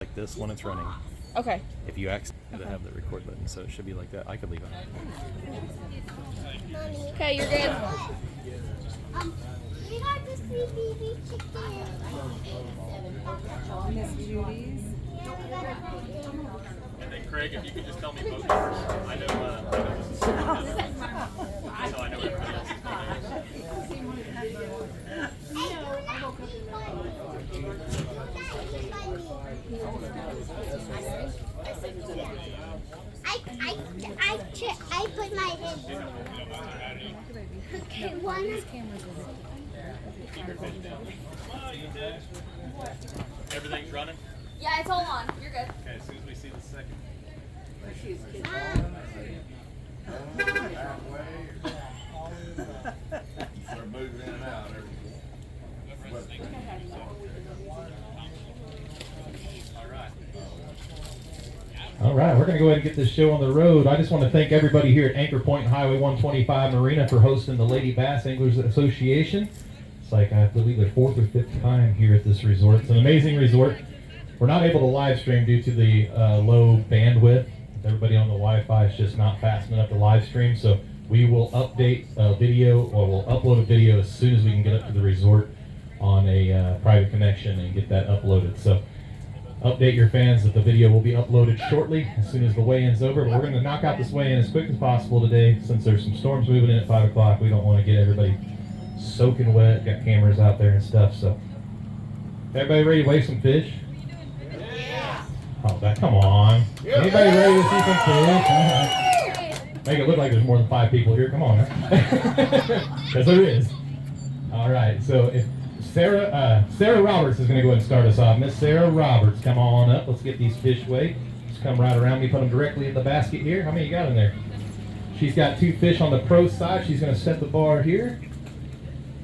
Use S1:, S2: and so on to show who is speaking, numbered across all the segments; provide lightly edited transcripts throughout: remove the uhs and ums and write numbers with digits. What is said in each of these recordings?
S1: like this when it's running.
S2: Okay.
S1: If you accidentally have the record button, so it should be like that. I could leave it on.
S2: Okay, you're good.
S3: We got to see baby chicken.
S4: Miss Judy's.
S1: Hey Craig, if you could just tell me both numbers. I know this is so I know everybody else is
S3: I put my head. Okay, one.
S1: Everything's running?
S2: Yeah, it's all on. You're good.
S1: Okay, as soon as we see the second.
S5: They're moving in and out.
S6: All right, we're going to go ahead and get this show on the road. I just want to thank everybody here at Anchor Point Highway 125 Marina for hosting the Lady Bass Anglers Association. It's like, I believe, their fourth or fifth time here at this resort. It's an amazing resort. We're not able to live stream due to the low bandwidth. Everybody on the Wi-Fi is just not fast enough to live stream, so we will update a video, or we'll upload a video as soon as we can get up to the resort on a private connection and get that uploaded. So update your fans that the video will be uploaded shortly as soon as the weigh-in's over. But we're going to knock out this weigh-in as quick as possible today since there's some storms moving in at 5 o'clock. We don't want to get everybody soaking wet. Got cameras out there and stuff. So everybody ready to weigh some fish?
S3: Yeah.
S6: Oh, come on. Anybody ready to see some fish? Make it look like there's more than 5 people here. Come on. Because there is. All right. So if Sarah Roberts is going to go ahead and start us off. Miss Sarah Roberts, come on up. Let's get these fish weighed. Just come right around me, put them directly in the basket here. How many you got in there? She's got 2 fish on the pro side. She's going to set the bar here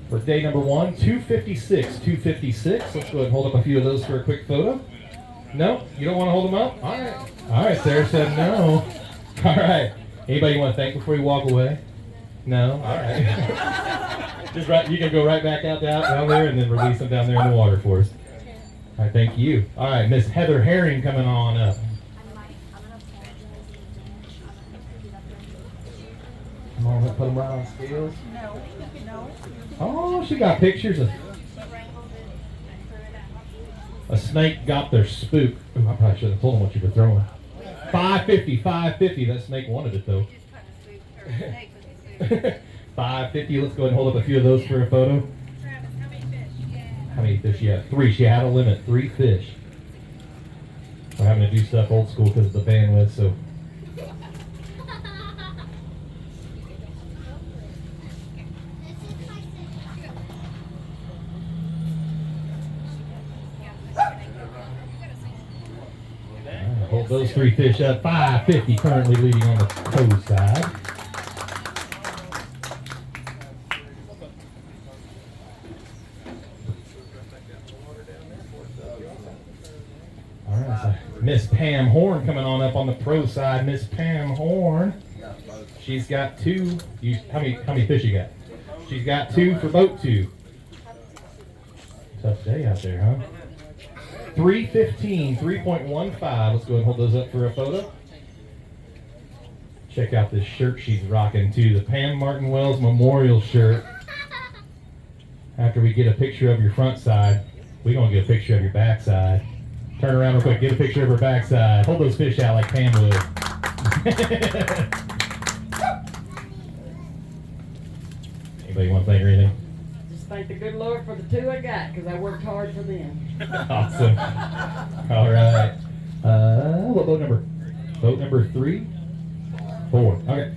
S6: for day number 1. 256. 256. Let's go ahead and hold up a few of those for a quick photo. No? You don't want to hold them up? All right. All right, Sarah said no. All right. Anybody you want to thank before you walk away? No? All right. Just right, you can go right back out down there and then release them down there in the water for us. All right, thank you. All right, Miss Heather Herring coming on up. Come on, let's put them right on scales.
S4: No.
S6: Oh, she got pictures of a snake got their spook. Ooh, I probably should have told them what you were throwing. 550, 550. That snake wanted it though. 550. Let's go ahead and hold up a few of those for a photo.
S4: Travis, how many fish?
S6: How many fish you have? 3. She had a limit. 3 fish. We're having to do stuff old school because of the bandwidth, so. Hold those 3 fish up. 550 currently leading on the toe side. All right, so Miss Pam Horn coming on up on the pro side. Miss Pam Horn. She's got 2. How many fish you got? She's got 2 for boat 2. Tough day out there, huh? 315, 3.15. Let's go ahead and hold those up for a photo. Check out this shirt she's rocking too, the Pam Martin Wells Memorial shirt. After we get a picture of your front side, we're going to get a picture of your back side. Turn around real quick, get a picture of her back side. Hold those fish out like Pam would. Anybody want to thank or anything?
S4: Just thank the good Lord for the 2 I got, because I worked hard for them.
S6: Awesome. All right. What boat number? Boat number 3? 4. Okay.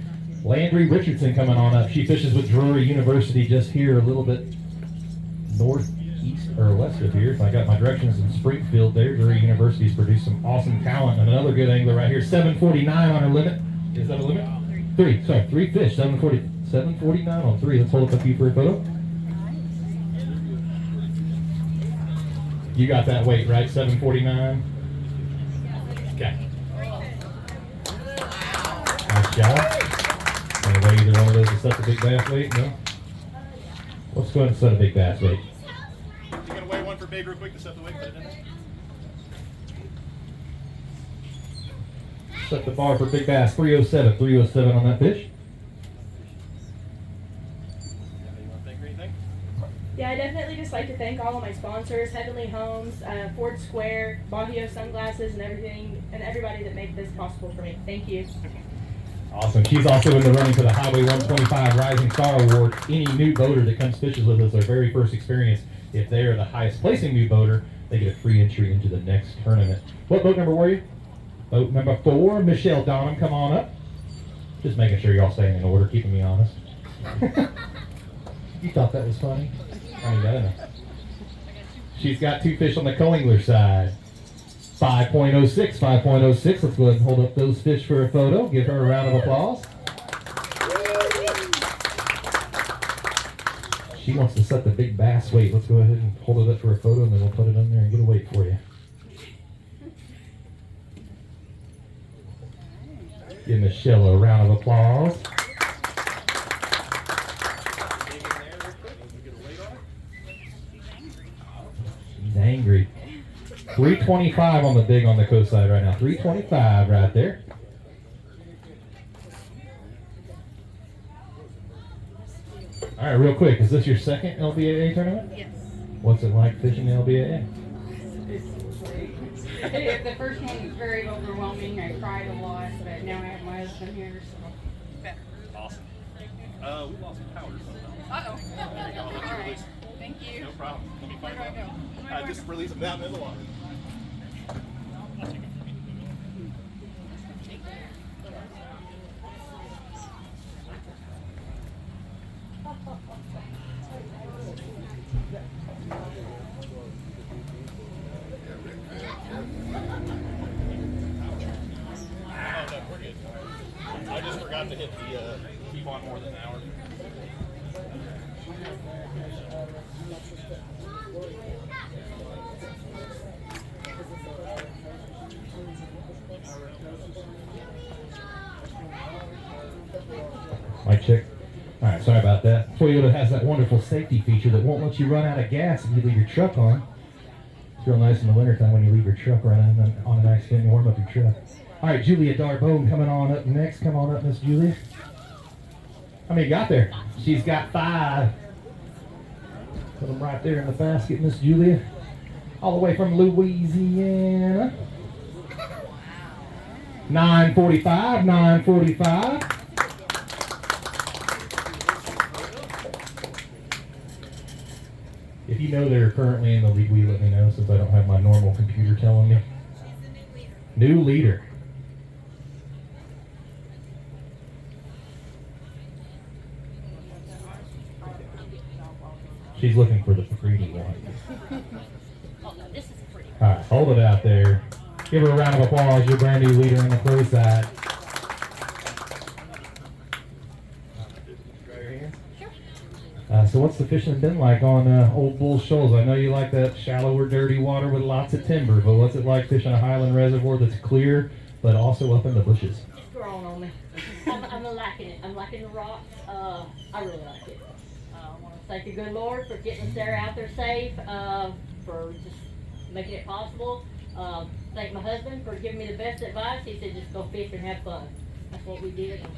S6: Landry Richardson coming on up. She fishes with Drury University just here a little bit northeast or west of here. If I got my directions in Springfield there. Drury University's produced some awesome talent. And another good angler right here. 749 on her limit. Is that a limit? 3. Sorry, 3 fish. 749 on 3. Let's hold up a few for a photo. You got that weight, right? 749? Okay. Nice job. Want to weigh either one of those to set the big bass weight? No? Let's go ahead and set a big bass weight.
S1: You gonna weigh one for big real quick to set the weight, put it in there?
S6: set the bar for big bass. 307. 307 on that fish.
S1: You want to think or anything?
S7: Yeah, I definitely just like to thank all of my sponsors, Heavenly Homes, Ford Square, Bahio Sunglasses, and everything, and everybody that made this possible for me. Thank you.
S6: Awesome. She's also in the running for the Highway 125 Rising Star Award. Any new boater that comes fishing with us, their very first experience, if they are the highest placing new boater, they get a free entry into the next tournament. What boat number were you? Boat number 4. Michelle Donham, come on up. Just making sure y'all staying in order, keeping me honest. You thought that was funny? I mean, I don't know. She's got 2 fish on the co-angler side. 5.06, 5.06. Let's go ahead and hold up those fish for a photo. Give her a round of applause. She wants to set the big bass weight. Let's go ahead and hold it up for a photo, and then we'll put it on there and get a weight for you. Give Michelle a round of applause. She's angry. 325 on the big on the coast side right now. 325 right there. All right, real quick. Is this your second LBAA tournament?
S8: Yes.
S6: What's it like fishing the LBAA?
S8: The first one was very overwhelming. I cried a lot, but now I have my husband here, so better.
S1: Awesome. We lost power somehow.
S8: Uh-oh.
S1: There you go.
S8: All right. Thank you.
S1: No problem. Let me
S8: Where
S1: find
S8: do I
S1: out.
S8: go?
S1: Just release them down in the water. I just forgot to hit the keep on more than an hour.
S6: Mic check. All right, sorry about that. Toyota has that wonderful safety feature that won't let you run out of gas if you leave your truck on. It's real nice in the wintertime when you leave your truck running on an accident and warm up your truck. All right, Julia Darbone coming on up next. Come on up, Miss Julia. How many you got there? She's got 5. Put them right there in the basket, Miss Julia. All the way from Louisiana. 945, 945. If you know they're currently in the league, will you let me know since I don't have my normal computer telling me? New leader. She's looking for the pretty one.
S2: Oh no, this is pretty.
S6: All right, hold it out there. Give her a round of applause. Your brand new leader on the pro side. So what's the fishing been like on Old Bull Shoals? I know you like that shallower, dirty water with lots of timber, but what's it like fishing a highland reservoir that's clear, but also up in the bushes?
S2: It's growing on me. I'm liking it. I'm liking the rocks. I really like it. I want to thank the good Lord for getting us there out there safe, for just making it possible. Thank my husband for giving me the best advice. He said just go fish and have fun. That's what we did, and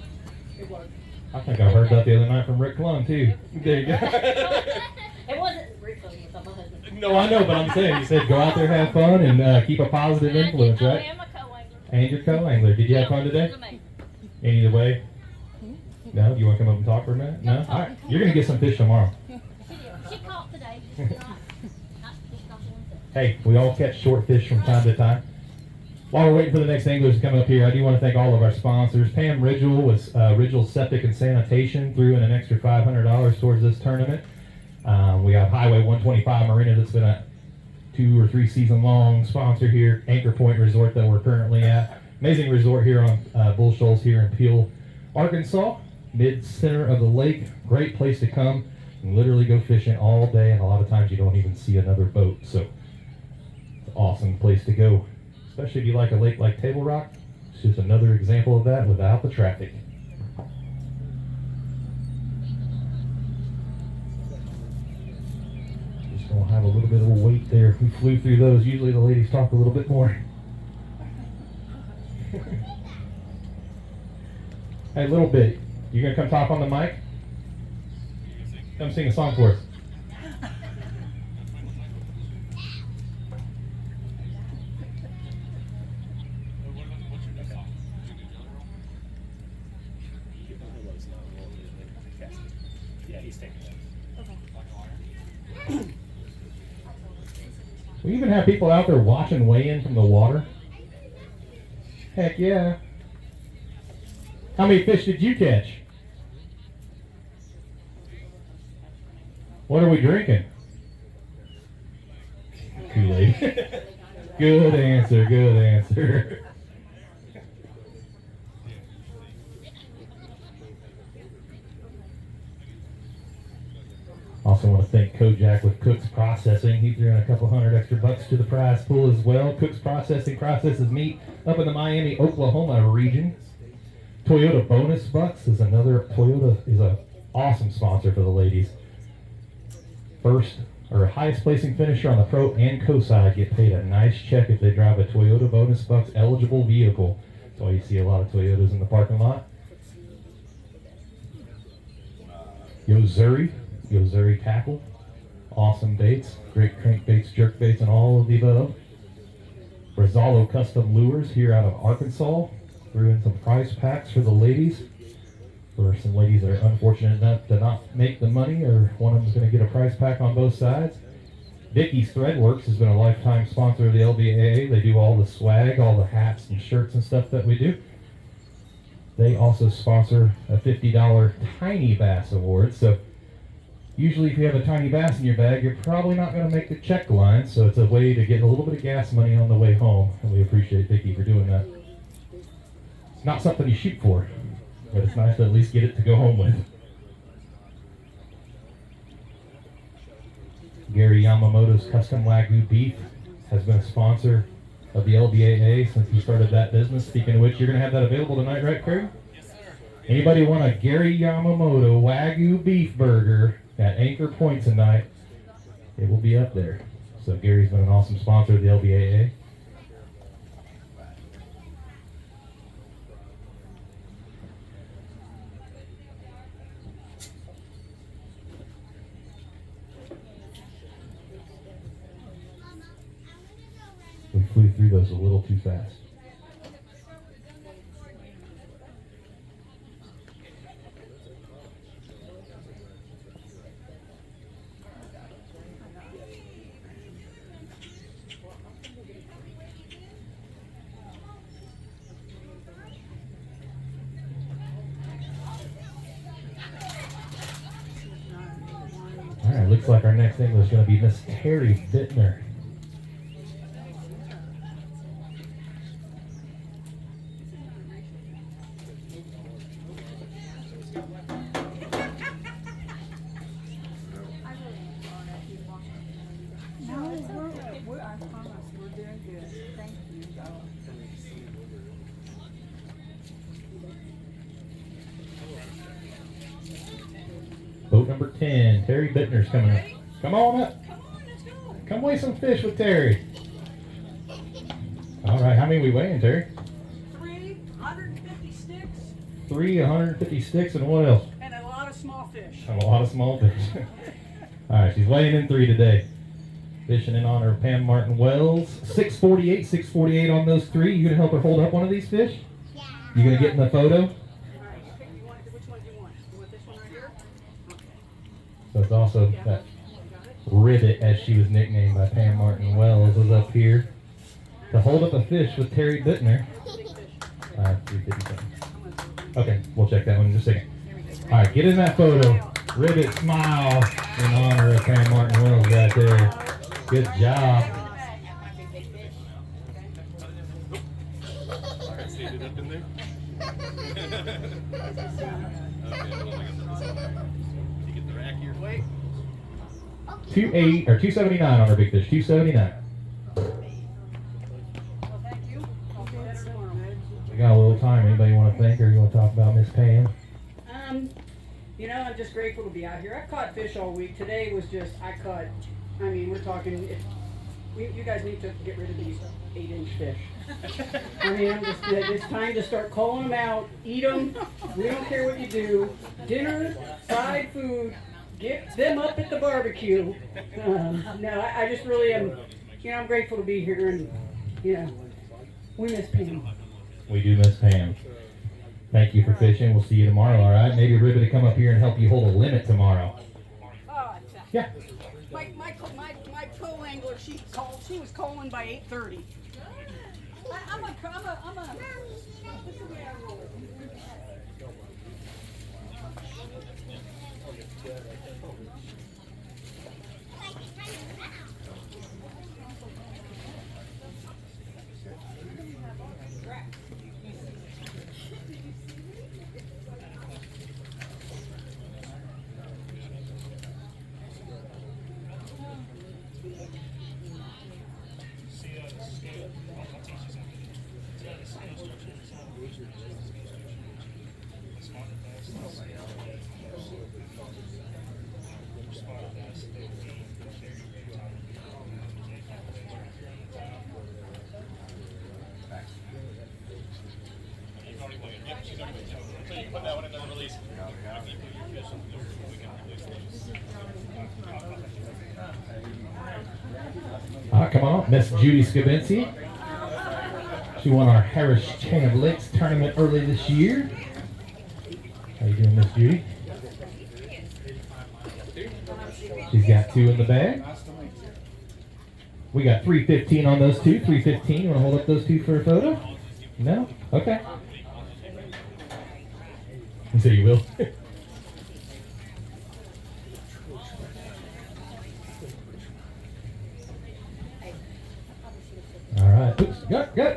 S2: it worked.
S6: I think I heard that the other night from Rick Clun too. There you go.
S2: It wasn't Rick, it was my husband.
S6: No, I know, but I'm saying, you said go out there, have fun, and keep a positive influence,
S2: I
S6: right?
S2: am a co-angler.
S6: And your co-angler. Did you have fun today? Any other way? No? You want to come up and talk for a minute? No? All right. You're going to get some fish tomorrow.
S2: She caught today. She's not the one that-
S6: Hey, we all catch short fish from time to time. While we're waiting for the next anglers to come up here, I do want to thank all of our sponsors. Pam Ridgel with Ridgel Septic and Sanitation threw in an extra $500 towards this tournament. We have Highway 125 Marina that's been a 2 or 3 season long sponsor here. Anchor Point Resort that we're currently at. Amazing resort here on Bull Shoals here in Peel, Arkansas. Mid-center of the lake. Great place to come and literally go fishing all day, and a lot of times you don't even see another boat. So it's an awesome place to go. Especially if you like a lake like Table Rock. It's just another example of that without the traffic. Just gonna have a little bit of a weight there. We flew through those. Usually the ladies talk a little bit more. Hey, little bit. You gonna come talk on the mic? Come sing a song for us.
S1: Yeah, he's taking it.
S6: We even have people out there watching weigh in from the water. Heck yeah. How many fish did you catch? What are we drinking? Kool-Aid. Good answer, good answer. Also want to thank Kojak with Cook's Processing. He threw in a couple $100 extra to the prize pool as well. Cook's Processing processes meat up in the Miami, Oklahoma region. Toyota Bonus Bucks is another. Toyota is an awesome sponsor for the ladies. First or highest placing finisher on the pro and co side get paid a nice check if they drive a Toyota Bonus Bucks eligible vehicle. That's why you see a lot of Toyotas in the parking lot. Yozuri Tackle, awesome baits, great crankbaits, jerk baits, and all of the above. Rizalo Custom Lures here out of Arkansas. Threw in some prize packs for the ladies. For some ladies that are unfortunate enough to not make the money, or one of them's going to get a prize pack on both sides. Vicky's Threadworks has been a lifetime sponsor of the LBAA. They do all the swag, all the hats and shirts and stuff that we do. They also sponsor a $50 Tiny Bass Award. So usually if you have a tiny bass in your bag, you're probably not going to make the check line. So it's a way to get a little bit of gas money on the way home. And we appreciate Vicky for doing that. It's not something you shoot for, but it's nice to at least get it to go home with. Gary Yamamoto's Custom Wagyu Beef has been a sponsor of the LBAA since he started that business. Speaking of which, you're going to have that available tonight, right, Craig?
S1: Yes, sir.
S6: Anybody want a Gary Yamamoto Wagyu Beef Burger at Anchor Pointe tonight? It will be up there. So Gary's been an awesome sponsor of the LBAA. We flew through those a little too fast. All right, looks like our next thing was going to be Miss Terry Bittner. Boat number 10, Terry Bittner's coming up. Come on up. Come weigh some fish with Terry. All right, how many we weighing, Terry?
S9: 350 sticks.
S6: 150 sticks, and what else?
S9: And a lot of small fish.
S6: A lot of small fish. All right, she's weighing in 3 today. Fishing in honor of Pam Martin Wells. 648 on those 3. You gonna help her hold up one of these fish?
S3: Yeah.
S6: You gonna get in the photo?
S9: Which one do you want? You want this one right here?
S6: So it's also that Ribbit, as she was nicknamed by Pam Martin Wells, is up here to hold up a fish with Terry Bittner. 357. Okay, we'll check that one in just a second. All right, get in that photo. Ribbit smile in honor of Pam Martin Wells right there. Good job.
S1: Stand it up in there. You get the rack here. Wait.
S6: 279 on our big fish. 279.
S9: Well, thank you. I'll do that tomorrow.
S6: We got a little time. Anybody want to thank her? You want to talk about Miss Pam?
S9: You know, I'm just grateful to be out here. I've caught fish all week. Today was just, we're talking You guys need to get rid of these 8-inch fish. I mean, it's time to start calling them out, eat them. We don't care what you do. Dinner, side food, get them up at the barbecue. No, I just really am, I'm grateful to be here, and, we miss Pam.
S6: We do miss Pam. Thank you for fishing. We'll see you tomorrow, all right? Maybe Ribbon to come up here and help you hold a limit tomorrow. Yeah.
S9: My co-angler, she was calling by 8:30. I'm a, this is the way I roll.
S1: So you can put that one in the release. After you put your fish in, we can release those.
S6: Come on up, Miss Judy Skavinci. She won our Harris Chain of Lakes tournament early this year. How you doing, Miss Judy? She's got 2 in the bag. We got 315 on those 2. 315. You want to hold up those 2 for a photo? No? Okay. You say you will? All right. Oops. Got it.
S7: There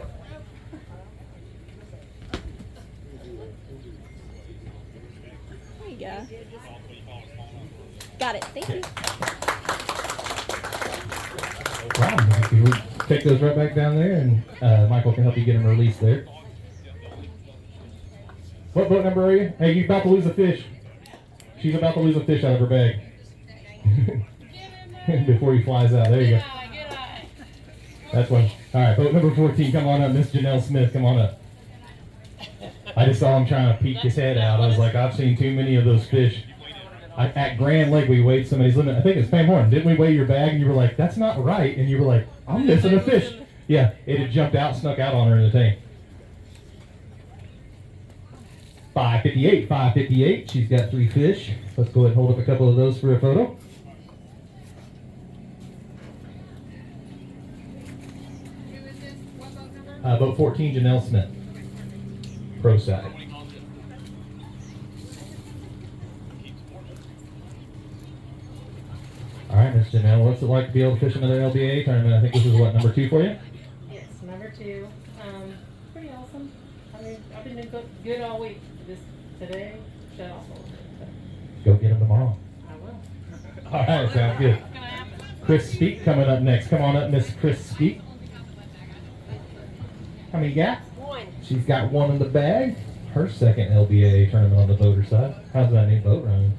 S7: you go. Got it. Thank you.
S6: Wow. We'll take those right back down there, and Michael can help you get them released there. What boat number are you? Hey, you're about to lose a fish. She's about to lose a fish out of her bag. Before he flies out. There you go. That's one. All right, boat number 14, come on up. Miss Janelle Smith, come on up. I just saw him trying to peek his head out. I was like, I've seen too many of those fish. At Grand Lake, we weighed somebody's limit. I think it's Pam Horn. Didn't we weigh your bag? And you were like, that's not right. And you were like, I'm missing a fish. Yeah, it had jumped out, snuck out on her in the tank. 558, 558. She's got 3 fish. Let's go ahead and hold up a couple of those for a photo. Boat 14, Janelle Smith. Pro side. All right, Miss Janelle, what's it like to be able to fish another LBAA tournament? I think this is what, number 2 for you?
S10: Yes, number 2. Pretty awesome. I mean, I've been doing good all week. Just today, shut off a little bit.
S6: Go get them tomorrow.
S10: I will.
S6: All right, sounds good. Chris Speak coming up next. Come on up, Miss Chris Speak. How many you got?
S3: 1.
S6: She's got 1 in the bag. Her second LBAA tournament on the boater side. How's that new boat running?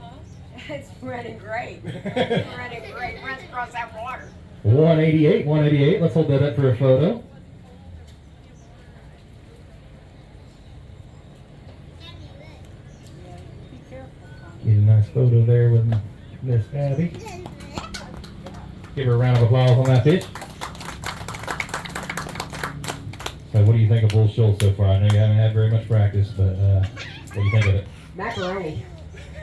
S3: It's running great. It's running great. Runs across that water.
S6: 188, 188. Let's hold that up for a photo. Get a nice photo there with Miss Abby. Give her a round of applause on that fish. So what do you think of Bull Shoals so far? I know you haven't had very much practice, but what do you think of it?
S4: Macaroni.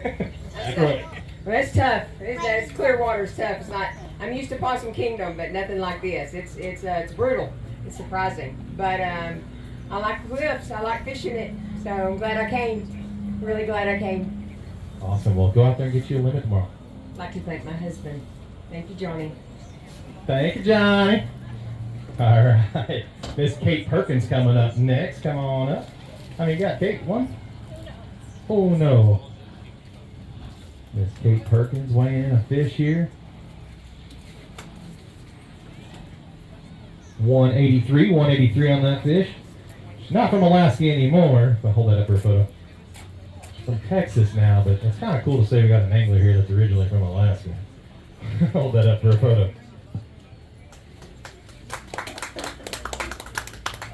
S6: Macaroni.
S4: Well, it's tough. It's clear water. It's tough. It's not. I'm used to Possum Kingdom, but nothing like this. It's brutal. It's surprising, but I like the cliffs. I like fishing it. So I'm glad I came. Really glad I came.
S6: Awesome. Well, go out there and get you a limit tomorrow.
S4: I'd like to thank my husband. Thank you, Johnny.
S6: Thank you, Johnny. All right. Miss Kate Perkins coming up next. Come on up. How many you got, Kate? 1? Oh, no. Miss Kate Perkins weighing in a fish here. 183 on that fish. She's not from Alaska anymore, but hold that up for a photo. She's from Texas now, but it's kind of cool to say we got an angler here that's originally from Alaska. Hold that up for a photo.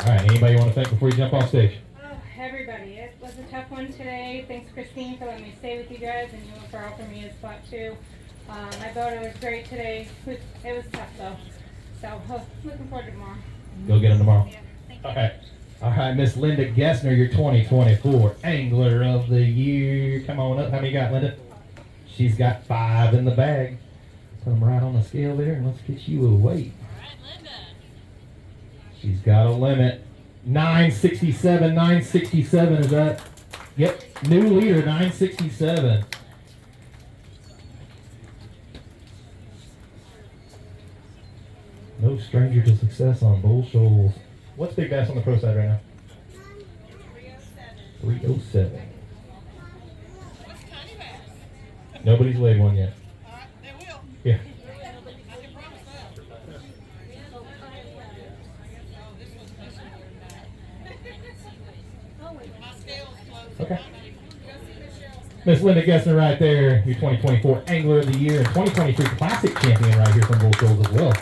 S6: right, anybody you want to thank before you jump off stage?
S7: Oh, everybody, it was a tough one today. Thanks, Christine, for letting me stay with you guys, and you and Carl for me a spot too. I thought it was great today. It was tough though. So, looking forward to tomorrow.
S6: Go get them tomorrow. Okay. All right, Miss Linda Gessner, your 2024 Angler of the Year. Come on up. How many you got, Linda? She's got 5 in the bag. Put them right on the scale there, and let's get you a weight.
S2: All right, Linda.
S6: She's got a limit. 967. 967 is that? Yep. New leader, 967. No stranger to success on Bull Shoals. What's big bass on the pro side right now? 307.
S3: What's tiny bass?
S6: Nobody's weighed one yet.
S3: They will.
S6: Yeah.
S3: I can promise that. My scale's closed.
S6: Okay. Miss Linda Gessner right there, your 2024 Angler of the Year and 2023 Classic Champion right here from Bull Shoals as well.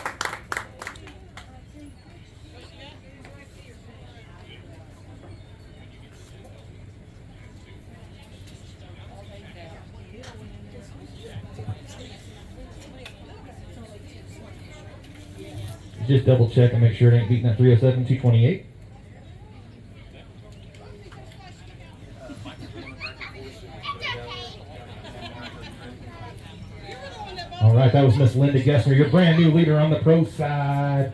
S6: Just double check and make sure it ain't beating that 307, 228. All right, that was Miss Linda Gessner, your brand new leader on the pro side.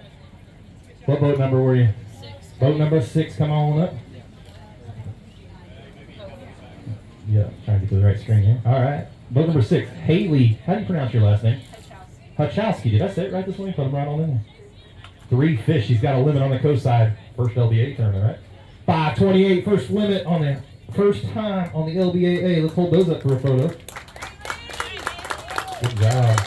S6: What boat number were you?
S2: 6.
S6: Boat number 6, come on up. Yeah, trying to get to the right screen here. All right, boat number 6, Haley. How do you pronounce your last name? Hachowski. Did I say it right this morning? Put them right on in there. 3 fish. She's got a limit on the coast side. First LBAA tournament, right? 528, first limit on the first time on the LBAA. Let's hold those up for a photo. Good job.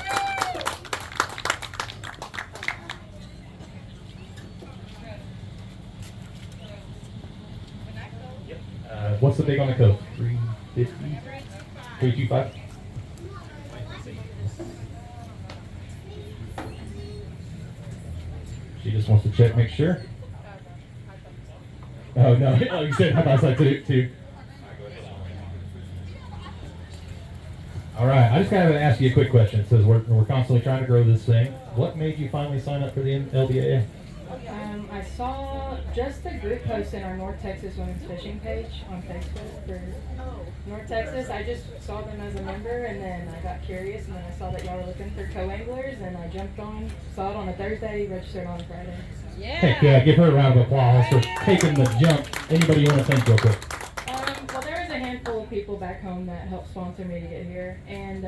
S6: What's the big on the coast? 350? 325? She just wants to check, make sure. Oh, no. Oh, you said, how about I said too? All right. I just kind of ask you a quick question. It says we're constantly trying to grow this thing. What made you finally sign up for the LBAA?
S7: I saw just a group post in our North Texas Women's Fishing page on Facebook for North Texas. I just saw them as a member, and then I got curious, and then I saw that y'all were looking for co-anglers, and I jumped on, saw it on a Thursday, registered on a Friday.
S6: Heck yeah, give her a round of applause for taking the jump. Anybody you want to thank real quick?
S7: Well, there was a handful of people back home that helped sponsor me to get here, and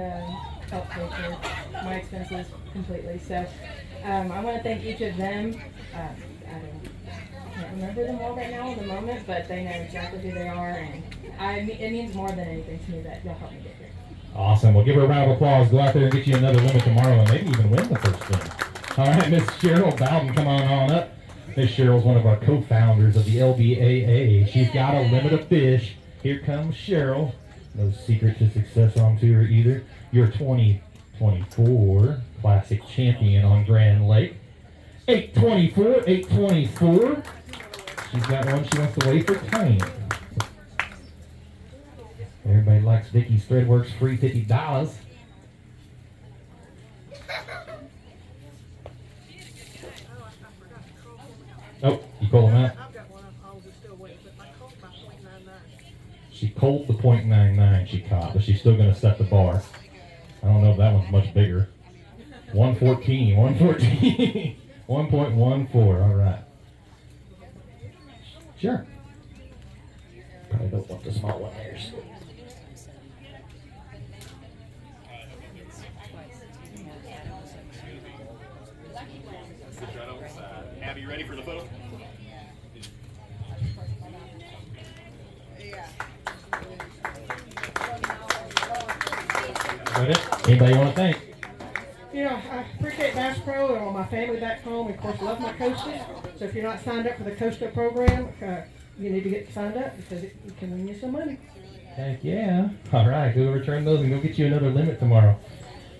S7: helped pay for my expenses completely. So I want to thank each of them. I can't remember them all right now in the moment, but they know exactly who they are, and it means more than anything to me that y'all helped me get here.
S6: Awesome. Well, give her a round of applause. Go out there and get you another limit tomorrow and maybe even win the first thing. All right, Miss Cheryl Bowden, come on up. Miss Cheryl's one of our co-founders of the LBAA. She's got a limit of fish. Here comes Cheryl. No secret to success on tour either. Your 2024 Classic Champion on Grand Lake. 824, 824. She's got one she wants to weigh for time. Everybody likes Vicky's Threadworks free $50. Oh, you call them out?
S3: I've got one I was still waiting, but I caught about 0.99.
S6: She culled the .99 she caught, but she's still going to set the bar. I don't know if that one's much bigger. 114, 114. 1.14, all right. Sure. Probably don't want the small one there.
S1: Abby, you ready for the photo?
S6: Got it? Anybody want to thank?
S9: You know, I appreciate Bass Pro and all my family back home, and of course love my coaches. So if you're not signed up for the Costa program, you need to get signed up because it can win you some money.
S6: Heck yeah. All right, go return those and go get you another limit tomorrow.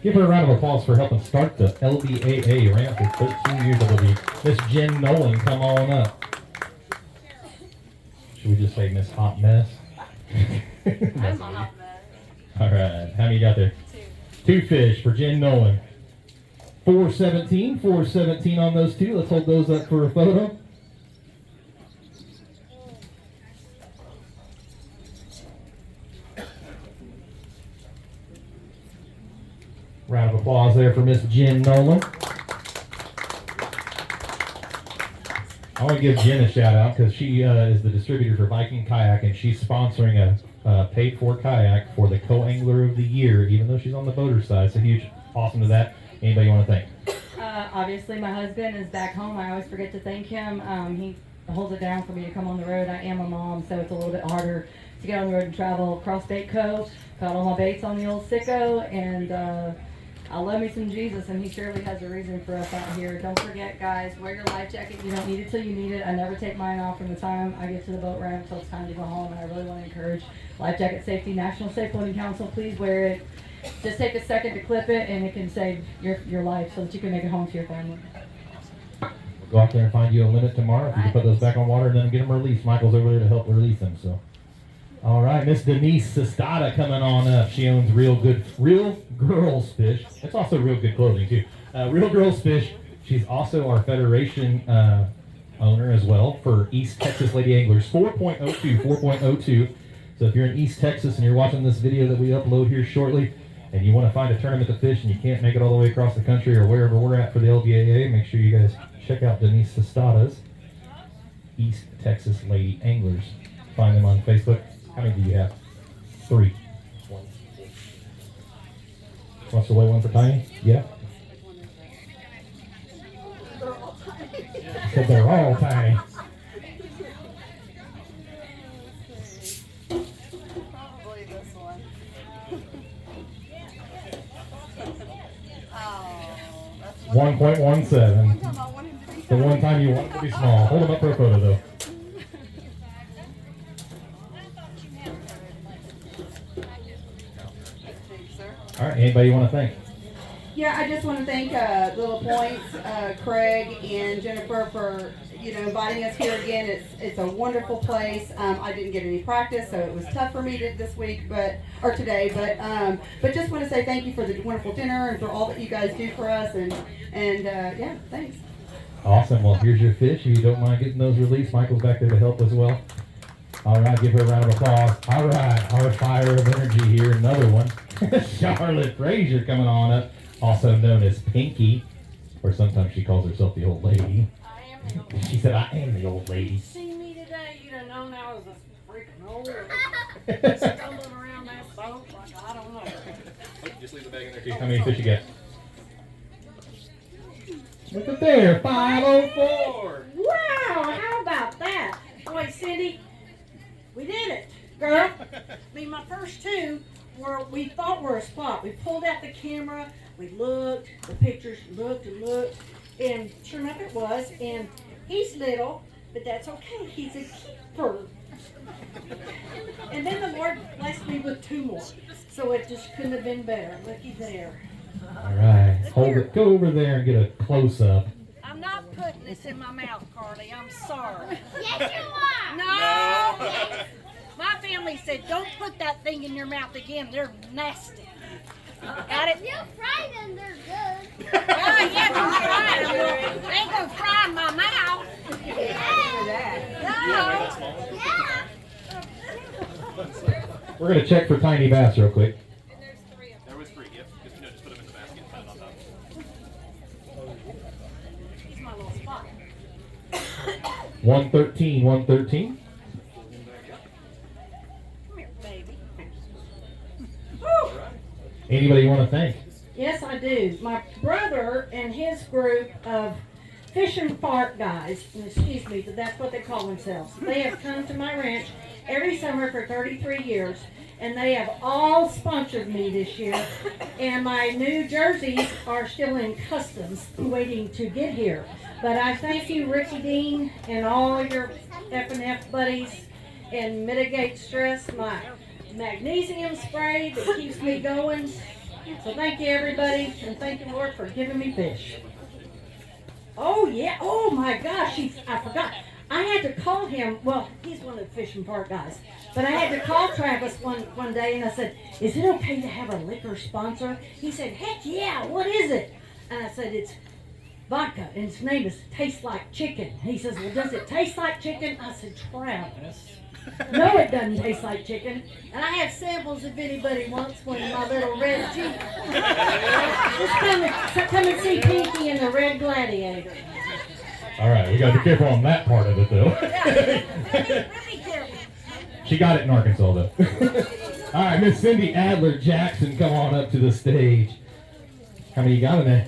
S6: Give her a round of applause for helping start the LBAA. Ran for 13 years, I believe. Miss Jen Nolan, come on up. Should we just say Miss Hot Mess?
S2: I'm a hot mess.
S6: All right. How many you got there? Two fish for Jen Nolan. 417. 417 on those two. Let's hold those up for a photo. Round of applause there for Miss Jen Nolan. I want to give Jen a shout out because she is the distributor for Viking Kayak, and she's sponsoring a paid-for kayak for the co-angler of the year, even though she's on the boater side. So huge, awesome to that. Anybody you want to thank?
S7: Obviously, my husband is back home. I always forget to thank him. He holds it down for me to come on the road. I am a mom, so it's a little bit harder to get on the road and travel across Bait Cove. Got all my baits on the old Sicko, and I love me some Jesus, and he surely has a reason for us out here. Don't forget, guys, wear your life jacket. You don't need it till you need it. I never take mine off from the time I get to the boat ramp until it's time to go home, and I really want to encourage life jacket safety. National Safe Boating Council, please wear it. Just take a second to clip it, and it can save your life so that you can make it home to your family.
S6: We'll go out there and find you a limit tomorrow. If you can put those back on water and then get them released. Michael's over there to help release them. So, all right, Miss Denise Sestada coming on up. She owns Real Girls Fish. It's also Real Good Clothing too. Real Girls Fish. She's also our Federation owner as well for East Texas Lady Anglers. 4.02, 4.02. So if you're in East Texas and you're watching this video that we upload here shortly, and you want to find a tournament to fish and you can't make it all the way across the country or wherever we're at for the LBAA, make sure you guys check out Denise Sestada's East Texas Lady Anglers. Find them on Facebook. How many do you have? 3. Wants to weigh one for Tiny? Yeah? Said they're all tiny.
S3: Probably this one.
S6: 1.17. The one time you want it to be small. Hold them up for a photo though. All right, anybody you want to thank?
S9: Yeah, I just want to thank Little Pointe, Craig, and Jennifer for inviting us here again. It's a wonderful place. I didn't get any practice, so it was tough for me this week, or today. But just want to say thank you for the wonderful dinner and for all that you guys do for us. And yeah, thanks.
S6: Awesome. Well, here's your fish. If you don't mind getting those released, Michael's back there to help as well. All right, give her a round of applause. All right, our fire of energy here. Another one. Charlotte Frazier coming on up, also known as Pinky, or sometimes she calls herself the old lady.
S3: I am the old lady.
S6: She said, I am the old lady.
S3: See me today, you'd have known I was a freaking old lady. Stumbling around that boat like I don't know.
S1: Just leave the bag in there.
S6: How many fish you got? Look at there, 504.
S3: Wow, how about that? Boy, Cindy, we did it, girl. My first two were we thought were a spot. We pulled out the camera, we looked, the pictures looked and looked, and sure enough it was. And he's little, but that's okay. He's a keeper. And then the Lord blessed me with 2 more, so it just couldn't have been better. Looky there.
S6: All right, hold it. Go over there and get a close up.
S3: I'm not putting this in my mouth, Carly. I'm sorry.
S11: Yes, you are.
S3: No. My family said, don't put that thing in your mouth again. They're nasty. Got it?
S11: You fry them, they're good.
S3: Oh, yeah, I'm frying them. They ain't gonna fry in my mouth.
S11: Yeah.
S6: We're going to check for tiny bass real quick.
S1: There was 3. Yep. Just put them in the basket and put it on top.
S3: He's my little spot.
S6: 113, 113.
S3: Come here, baby.
S6: Anybody you want to thank?
S3: Yes, I do. My brother and his group of fish and fart guys, and excuse me, but that's what they call themselves. They have come to my ranch every summer for 33 years, and they have all sponsored me this year. And my new jerseys are still in customs, waiting to get here. But I thank you, Ricky Dean, and all your F&F buddies, and Mitigate Stress, my magnesium spray that keeps me going. So thank you, everybody, and thank you, Lord, for giving me fish. Oh, yeah. Oh, my gosh. I forgot. I had to call him. Well, he's one of the fishing park guys. But I had to call Travis one day and I said, is it okay to have a liquor sponsor? He said, heck yeah, what is it? And I said, it's vodka, and its name is Tastes Like Chicken. He says, well, does it taste like chicken? I said, Travis, no, it doesn't taste like chicken. And I have samples if anybody wants one of my little red Jeep. Just come and see Pinky and the Red Gladiator.
S6: All right, we got to be careful on that part of it, though.
S3: Really careful.
S6: She got it in Arkansas, though. All right, Miss Cindy Adler Jackson, come on up to the stage. How many you got in there?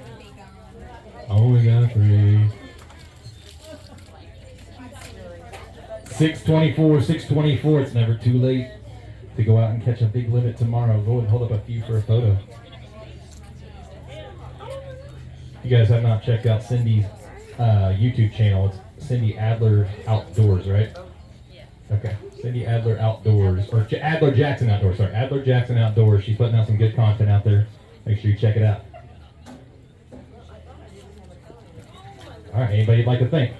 S6: Oh, we got 3. 624. It's never too late to go out and catch a big limit tomorrow. Go and hold up a few for a photo. You guys have not checked out Cindy's YouTube channel. It's Cindy Adler Outdoors, right? Okay. Cindy Adler Outdoors, or Adler Jackson Outdoors. Sorry, Adler Jackson Outdoors. She's putting out some good content out there. Make sure you check it out. All right. Anybody you'd like to thank?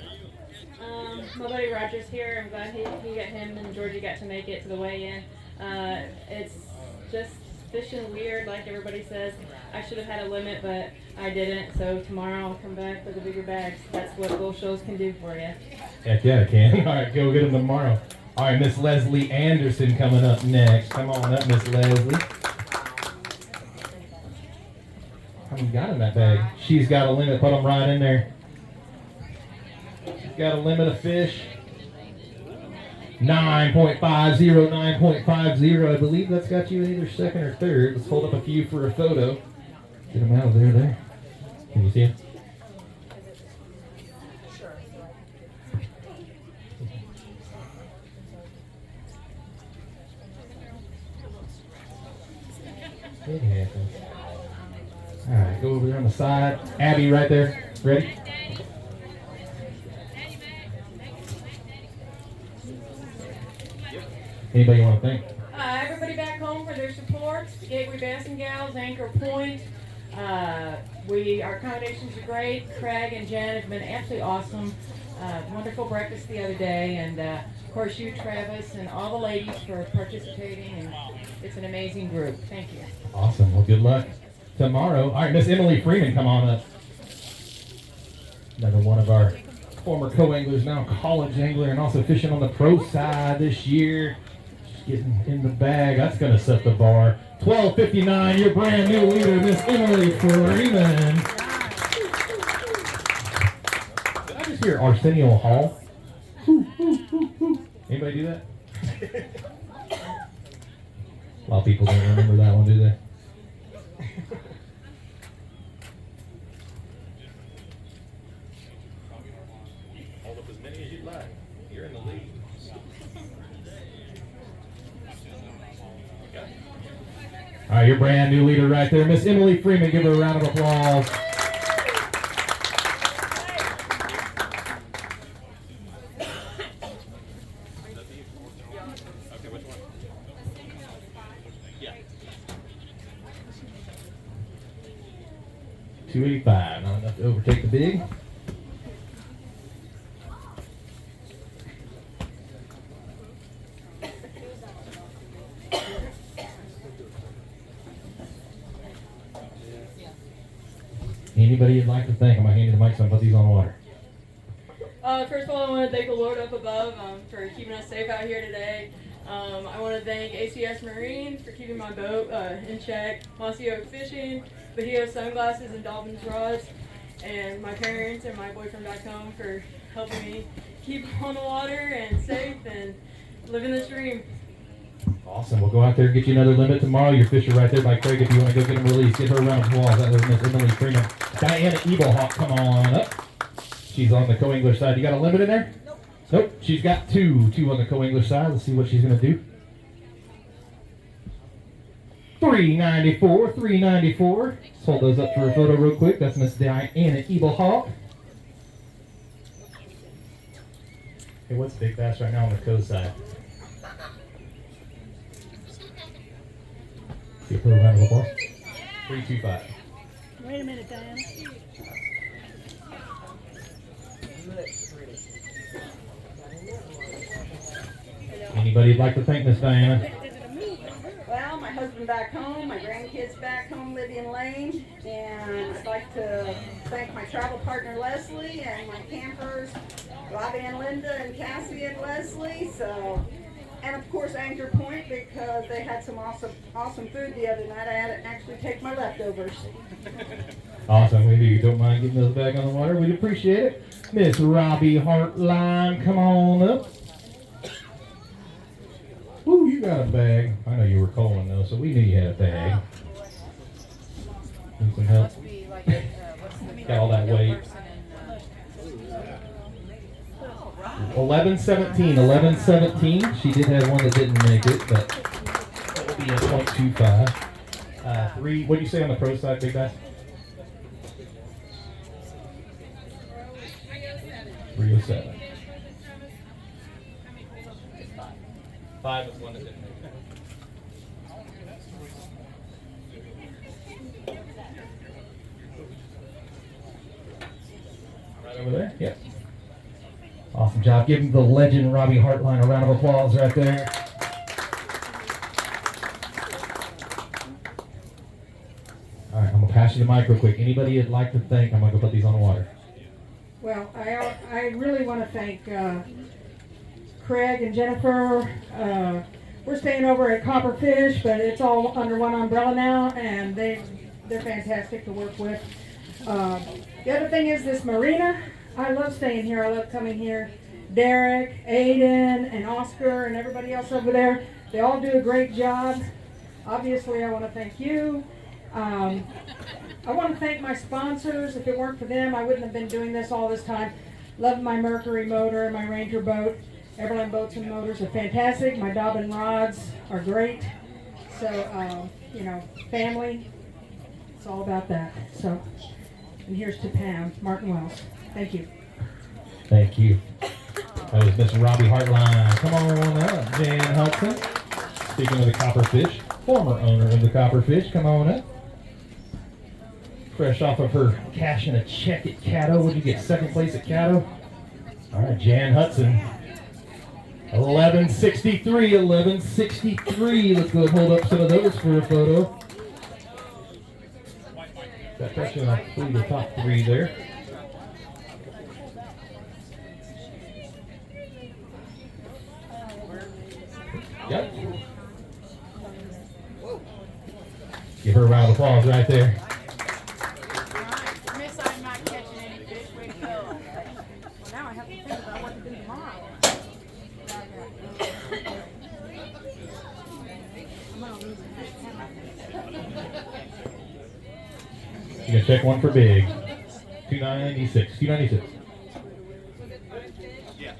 S7: My buddy Roger's here. I'm glad him and Georgie got to make it to the weigh-in. It's just fishing weird, like everybody says. I should have had a limit, but I didn't. So tomorrow I'll come back with the bigger bags. That's what Bull Shoals can do for you.
S6: Heck yeah, I can. All right, go get them tomorrow. All right, Miss Leslie Anderson coming up next. Come on up, Miss Leslie. How many you got in that bag? She's got a limit. Put them right in there. She's got a limit of fish. 9.50, 9.50. I believe that's got you in either second or third. Let's hold up a few for a photo. Get them out of there. Can you see them? It happens. All right, go over there on the side. Abby, right there. Ready? Anybody you want to thank?
S7: Everybody back home for their support. Gateway Bass and Gals, Anchor Pointe. Our accommodations are great. Craig and Jen have been absolutely awesome. Wonderful breakfast the other day, and of course you, Travis, and all the ladies for participating. And it's an amazing group. Thank you.
S6: Awesome. Well, good luck tomorrow. All right, Miss Emily Freeman, come on up. Another one of our former co-anglers, now college angler, and also fishing on the pro side this year. Just getting in the bag. That's going to set the bar. 12:59. Your brand new leader, Miss Emily Freeman. Did I just hear Arsenio Hall? Anybody do that? A lot of people don't remember that one, do they?
S1: Hold up as many as you'd like. You're in the lead. Okay.
S6: All right, your brand new leader right there, Miss Emily Freeman. Give her a round of applause.
S1: Okay, which one? Yeah.
S6: 285, not enough to overtake the big. Anybody you'd like to thank? I'm going to hand you the mic so I can put these on the water.
S7: First of all, I want to thank the Lord up above for keeping us safe out here today. I want to thank ACS Marine for keeping my boat in check, Mossy Oak Fishing, Bahia Sunglasses and Dolphins Rods, and my parents and my boyfriend back home for helping me keep on the water and safe and living this dream.
S6: Awesome. We'll go out there and get you another limit tomorrow. Your fish are right there by Craig if you want to go get them released. Get her a round of applause. That was Miss Emily Freeman. Diana Eaglehawk, come on up. She's on the co-angler side. You got a limit in there? Nope. She's got two on the co-angler side. Let's see what she's going to do. 394, 394. Let's hold those up for a photo real quick. That's Miss Diana Eaglehawk. Hey, what's big bass right now on the co side? Give her a round of applause. 325.
S3: Wait a minute, Diana.
S6: Anybody like to thank Miss Diana?
S9: Well, my husband back home, my grandkids back home, Libby and Lane, and I'd like to thank my travel partner Leslie and my campers, Robbie and Linda and Cassie and Leslie. So, and of course Anchor Point, because they had some awesome food the other night. I had to actually take my leftovers.
S6: Awesome. If you don't mind getting those back on the water, we'd appreciate it. Miss Robbie Hartline, come on up. Ooh, you got a bag. I know you were calling though, so we knew you had a bag. Need some help? Got all that weight. 11:17. She did have one that didn't make it, but that will be a .25. 3. What do you say on the pro side, Big Bass? 307. 5 is one that didn't make it. Right over there? Yep. Awesome job. Give the legend Robbie Hartline a round of applause right there. All right, I'm going to pass you the mic real quick. Anybody you'd like to thank? I'm going to go put these on the water.
S3: Well, I really want to thank Craig and Jennifer. We're staying over at Copperfish, but it's all under one umbrella now, and they're fantastic to work with. The other thing is this Marina. I love staying here. I love coming here. Derek, Aiden, and Oscar, and everybody else over there, they all do a great job. Obviously, I want to thank you. I want to thank my sponsors. If it weren't for them, I wouldn't have been doing this all this time. Love my Mercury motor, my Ranger boat. Everline Boats and Motors are fantastic. My Dobbin rods are great. So, you know, family, it's all about that. So, and here's to Pam, Martin Wells. Thank you.
S6: Thank you. That was Miss Robbie Hartline. Come on up, Jan Hudson. Speaking of the Copperfish, former owner of the Copperfish, come on up. Fresh off of her cashing a check at Caddo. Would you get second place at Caddo? All right, Jan Hudson. 11:63. Let's go hold up some of those for a photo. That's actually the top 3 there. Yep. Give her a round of applause right there.
S8: Miss, I'm not catching any fish. Way to go. Well, now I have to think about what to do tomorrow.
S6: You can check one for big. 296. 296.
S1: Yeah.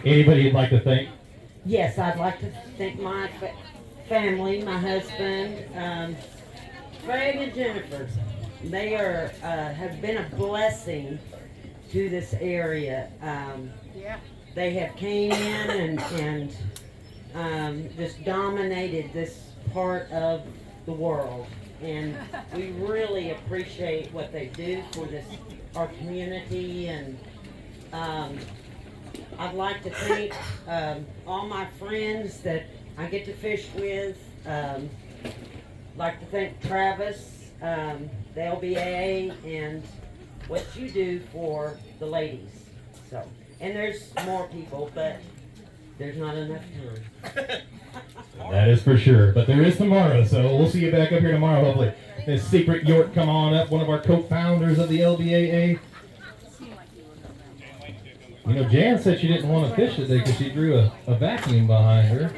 S6: Anybody you'd like to thank?
S12: Yes, I'd like to thank my family, my husband, Craig and Jennifer. They are have been a blessing to this area. They have came in and just dominated this part of the world, and we really appreciate what they do for this our community. And I'd like to thank all my friends that I get to fish with. I'd like to thank Travis, the LBAA, and what you do for the ladies. So, and there's more people, but there's not enough time.
S6: That is for sure. But there is tomorrow, so we'll see you back up here tomorrow, hopefully. Miss Secret York, come on up, one of our co-founders of the LBAA. You know, Jan said she didn't want to fish today because she drew a vacuum behind her.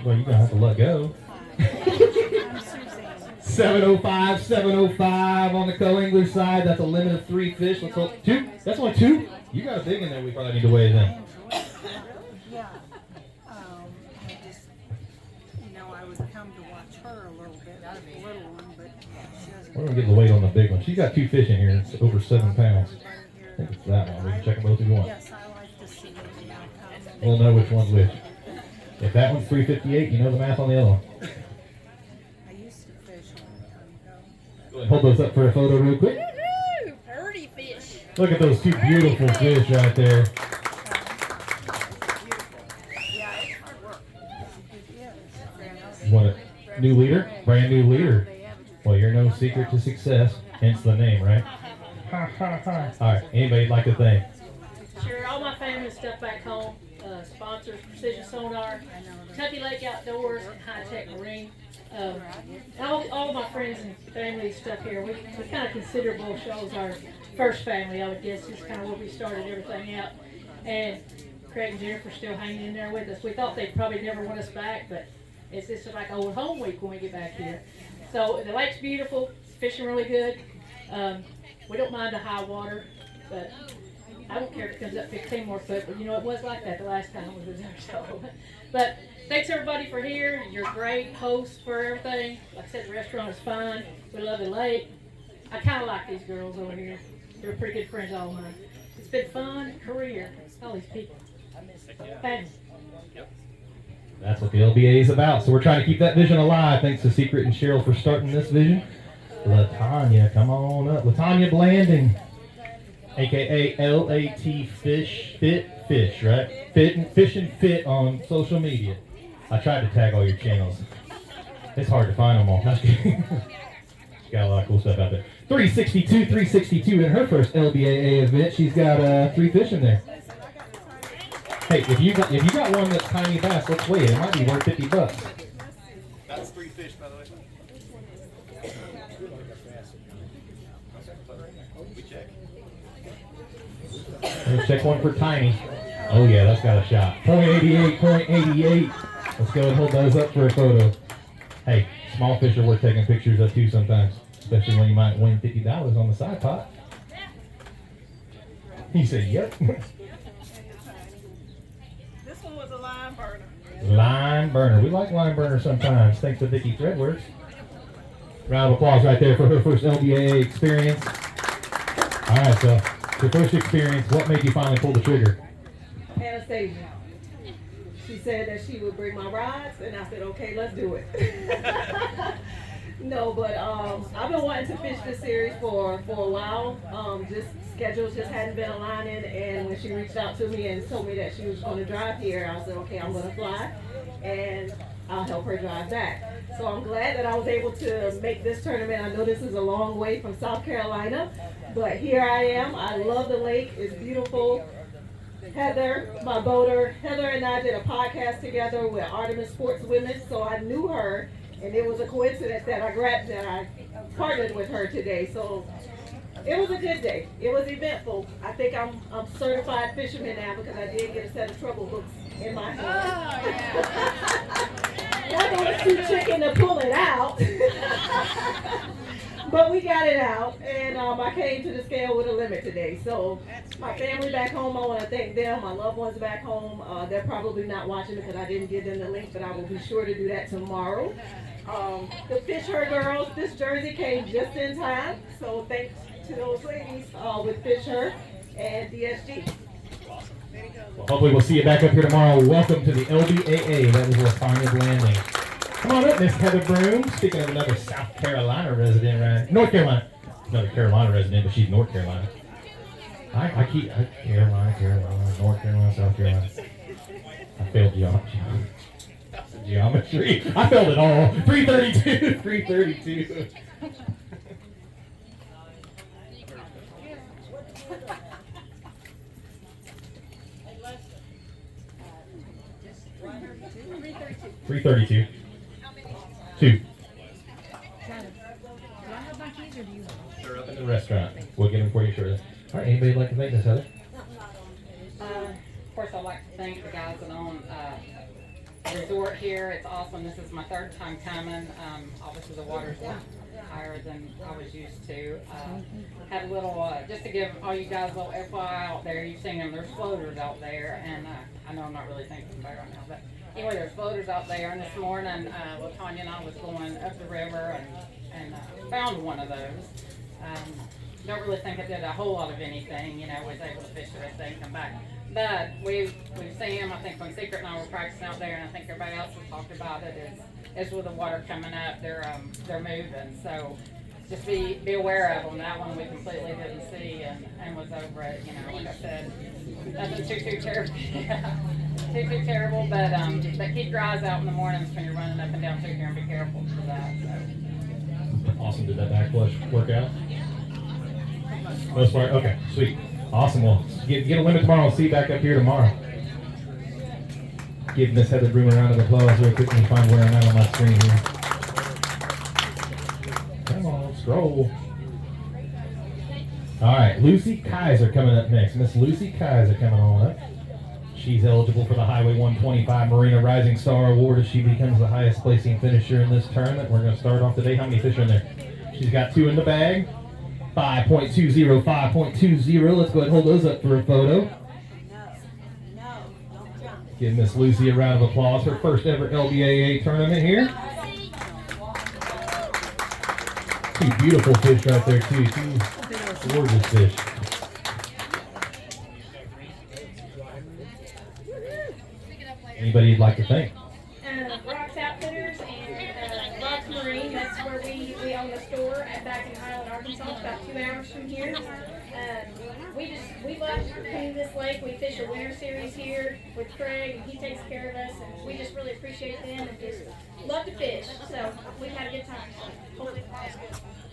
S6: Well, you're going to have to let go. 705 on the co-angler side. That's a limit of 3 fish. Let's hold 2. That's only 2. You got a big in there. We probably need to weigh then.
S8: Yeah. I just, I would come to watch her a little bit, the little one, but she doesn't.
S6: We're going to get the weight on the big one. She's got 2 fish in here. It's over 7 pounds. I think it's that one. We can check them both if you want.
S8: Yes, I like to see them now.
S6: We'll know which one's which. If that one's 358, you know the math on the other one.
S8: I used to fish a long time ago.
S6: Hold those up for a photo real quick. Look at those two beautiful fish right there. What a new leader? Brand new leader. Well, you're no secret to success, hence the name, right? Alright, anybody like to thank?
S10: Sure, all my family and stuff back home, sponsors, Precision Sonar, Kentucky Lake Outdoors, and High Tech Marine. All my friends and family stuff here, we kind of consider Shoals our first family, I would guess. It's kind of where we started everything out. And Craig and Jennifer still hanging in there with us. We thought they'd probably never want us back, but it's just like old home week when we get back here. So the lake's beautiful, it's fishing really good. We don't mind the high water, but I don't care if it comes up 15 more foot, but you know, it was like that the last time we was there, so. But thanks everybody for here. You're great hosts for everything. Like I said, the restaurant is fine. We love the lake. I kind of like these girls over here. They're pretty good friends all mine. It's been fun, career, all these people. Thanks.
S6: That's what the LBAA is about. So we're trying to keep that vision alive. Thanks to Secret and Cheryl for starting this vision. LaTanya, come on up. LaTanya Blanding, aka LAT Fish Fish, right? Fish and Fit on social media. I tried to tag all your channels. It's hard to find them all. She's got a lot of cool stuff out there. 362 in her first LBAA event. She's got 3 fish in there. Hey, if you got one that's tiny bass, let's weigh it. It might be worth $50.
S1: That's 3 fish, by the way. We check.
S6: Let's check one for tiny. Oh yeah, that's got a shot. .88. Let's go and hold those up for a photo. Hey, small fish are worth taking pictures of too sometimes, especially when you might win $50 on the side pot. He said, yep.
S8: This one was a line burner.
S6: Line burner. We like line burner sometimes, thanks to Vicki Threadworks. Round of applause right there for her first LBAA experience. All right, so your first experience, what made you finally pull the trigger?
S9: Anastasia. She said that she would bring my rides, and I said, okay, let's do it. No, but I've been wanting to fish this series for a while. Just schedules just hadn't been aligning, and when she reached out to me and told me that she was going to drive here, I said, okay, I'm going to fly, and I'll help her drive back. So I'm glad that I was able to make this tournament. I know this is a long way from South Carolina, but here I am. I love the lake. It's beautiful. Heather, my boater, Heather and I did a podcast together with Artemis Sports Women, so I knew her, and it was a coincidence that I partnered with her today. So it was a good day. It was eventful. I think I'm certified fisherman now because I did get a set of trouble hooks in my hand. That was too chicken to pull it out. But we got it out, and I came to the scale with a limit today. So my family back home, I want to thank them. My loved ones back home, they're probably not watching because I didn't give them the link, but I will be sure to do that tomorrow. The Fish Her girls, this jersey came just in time, so thanks to those ladies with Fish Her and DSG.
S6: Well, hopefully we'll see you back up here tomorrow. Welcome to the LBAA. That is LaTanya Blanding. Come on up, Miss Heather Broom. Speaking of another South Carolina resident, right? North Carolina. Another Carolina resident, but she's North Carolina. I keep Carolina, North Carolina, South Carolina. I failed geometry. I failed it all. 332. $332. 2. They're up in the restaurant. We'll get them for you shortly. All right, anybody like to thank this, Heather?
S13: Of course, I'd like to thank the guys that own the resort here. It's awesome. This is my 3rd time coming. Obviously, the water's a lot higher than I was used to. Had a little, just to give all you guys a little FYI out there, you've seen them, there's floaters out there, and I know I'm not really thinking about it right now, but anyway, there's floaters out there, and this morning, LaTanya and I was going up the river and found one of those. Don't really think it did a whole lot of anything, you know, was able to fish the rest of the day and come back. But we've seen them, I think when Secret and I were practicing out there, and I think everybody else has talked about it, is with the water coming up, they're moving. So just be aware of them. That one we completely didn't see and was over it. You know, like I said, nothing too terrible, too terrible. But keep your eyes out in the mornings when you're running up and down through here and be careful for that. So.
S6: Awesome. Did that back flush work out? Most part? Okay, sweet. Awesome. Well, get a limit tomorrow. I'll see you back up here tomorrow. Give Miss Heather Broom a round of applause real quick and find where I'm at on my screen here. Come on, scroll. All right, Lucy Kaiser coming up next. Miss Lucy Kaiser coming on up. She's eligible for the Highway 125 Marina Rising Star Award if she becomes the highest placing finisher in this tournament. We're going to start off today. How many fish are in there? She's got 2 in the bag. 5.20, 5.20. Let's go ahead and hold those up for a photo. Give Miss Lucy a round of applause. Her first ever LBAA tournament here. 2 beautiful fish right there too. 2 gorgeous fish. Anybody you'd like to thank?
S7: Rocks Outfitters and Rocks Marine. That's where we own the store back in Highland, Arkansas. It's about 2 hours from here. We love coming to this lake. We fish a winter series here with Craig, and he takes care of us, and we just really appreciate them and just love to fish. So we had a good time. Hopefully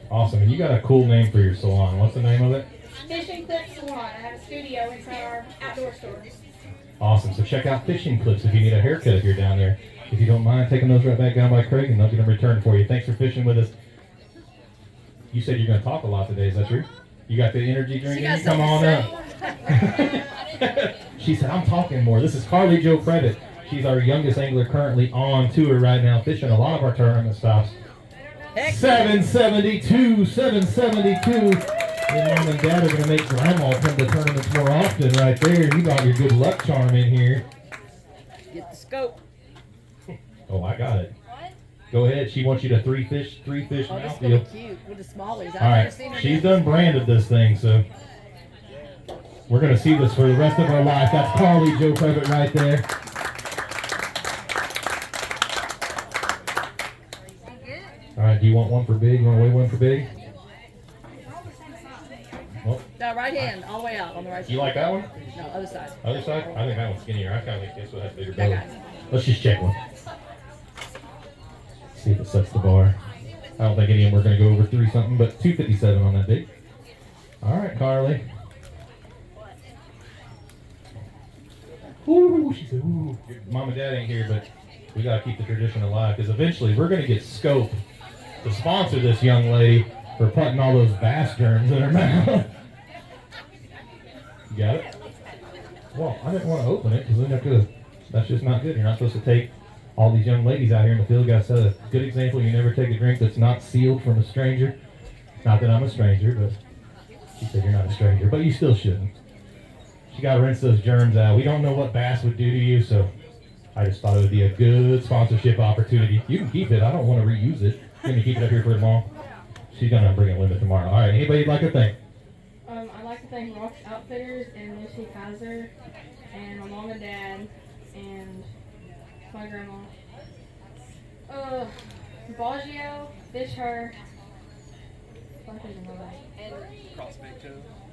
S6: Awesome. And you got a cool name for your salon. What's the name of it?
S7: Fishing Clip Salon. I have a studio inside our outdoor store.
S6: Awesome. So check out Fishing Clips if you need a haircut if you're down there. If you don't mind taking those right back down by Craig, and they'll get them returned for you. Thanks for fishing with us. You said you're going to talk a lot today. Is that true? You got the energy drink in you? Come on up. She said, I'm talking more. This is Carly Jo Previtt. She's our youngest angler currently on tour right now, fishing a lot of our tournament stops. 772, 772. And Mom and Dad are going to make Grandma come to tournaments more often right there. You got your good luck charm in here.
S12: Get the scope.
S6: Oh, I got it. Go ahead. She wants you to three fish mouthfeel.
S12: Cute with the smallies.
S6: All right. She's done branded this thing, so we're going to see this for the rest of our life. That's Carly Jo Previtt right there. All right. Do you want one for big? You want to weigh one for big? Oh.
S12: No, right hand, all the way out on the right side.
S6: You like that one?
S12: No, other side.
S6: Other side? I think that one's skinnier. I kind of think this one has bigger belly. Let's just check one. See if it sets the bar. I don't think any of them are going to go over 3 something, but 257 on that big. All right, Carly. Ooh, she said, ooh. Your mom and dad ain't here, but we got to keep the tradition alive because eventually we're going to get Scope to sponsor this young lady for putting all those bass germs in her mouth. You got it? Well, I didn't want to open it because that's just not good. You're not supposed to take all these young ladies out here in the field. Got to set a good example. You never take a drink that's not sealed from a stranger. Not that I'm a stranger, but she said you're not a stranger, but you still shouldn't. You got to rinse those germs out. We don't know what bass would do to you, so I just thought it would be a good sponsorship opportunity. You can keep it. I don't want to reuse it. You're going to keep it up here for long. She's going to bring a limit tomorrow. All right, anybody you'd like to thank?
S7: I'd like to thank Rocks Outfitters and Lucy Kaiser and my mom and dad and my grandma. Baggio, Fish Her. And
S1: Crossbait Co.